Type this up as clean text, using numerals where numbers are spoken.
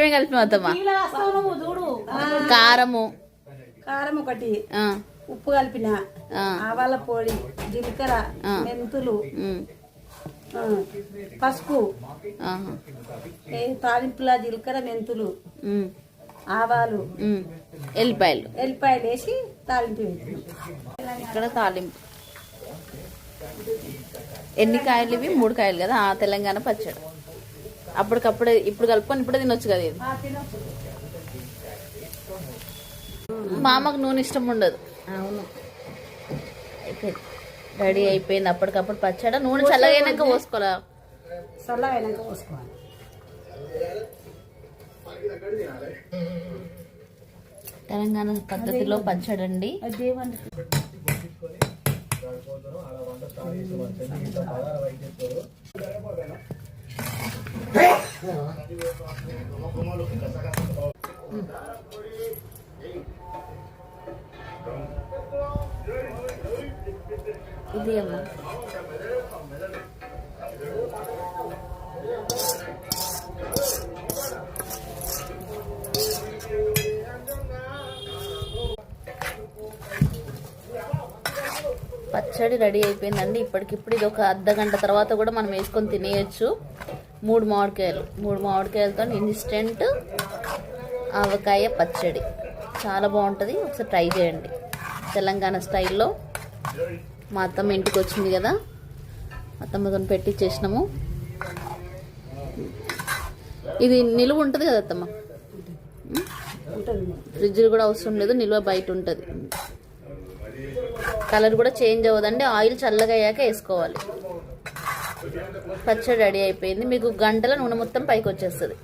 ఏమేమి కలిపినావు అత్తమ్మ? కారము ఒకటి, ఉప్పు కలిపిన, ఆవాల పొడి, జీలకర్ర, మెంతులు, పసుపు, తాలింపుల జీలకర్ర, మెంతులు, ఆవాలు, ఎల్లిపాయలు వేసి తాలింపు. ఇక్కడ తాలింపు ఎన్ని కాయలు ఇవి? 3 కాయలు కదా. తెలంగాణ పచ్చడి అప్పటికప్పుడే ఇప్పుడు కలుపుకొని ఇప్పుడే తినొచ్చు కదా ఇది. మా అమ్మకు నూనె ఇష్టం ఉండదు. అవును, రెడీ అయిపోయింది అప్పటికప్పుడు పచ్చడి. నూనె చల్లగైనాక పోసుకోవాలా? చల్లగైనాక పోసుకోవాలి. తెలంగాణ పద్ధతిలో పచ్చడి అండి. ఇది అమ్మా పచ్చడి రెడీ అయిపోయిందండి. ఇప్పటికిప్పుడు ఇది ఒక అర్ధగంట తర్వాత కూడా మనం వేసుకొని తినేయచ్చు. 3 మామిడికాయలతో ఇన్స్టెంట్ ఆవకాయ పచ్చడి చాలా బాగుంటుంది. ఒకసారి ట్రై చేయండి తెలంగాణ స్టైల్లో. మా అత్తమ్మ ఇంటికి వచ్చింది కదా, అత్తమ్మతో పెట్టి చేసినాము. ఇది నిలువ ఉంటుంది కదా అత్తమ్మ, ఫ్రిడ్జ్ కూడా అవసరం లేదు, నిల్వ బయట ఉంటుంది. కలర్ కూడా చేంజ్ అవ్వదండి. ఆయిల్ చల్లగా అయ్యాక వేసుకోవాలి. పచ్చడి రెడీ అయిపోయింది. మీకు గంటల నూనె మొత్తం పైకి వచ్చేస్తుంది.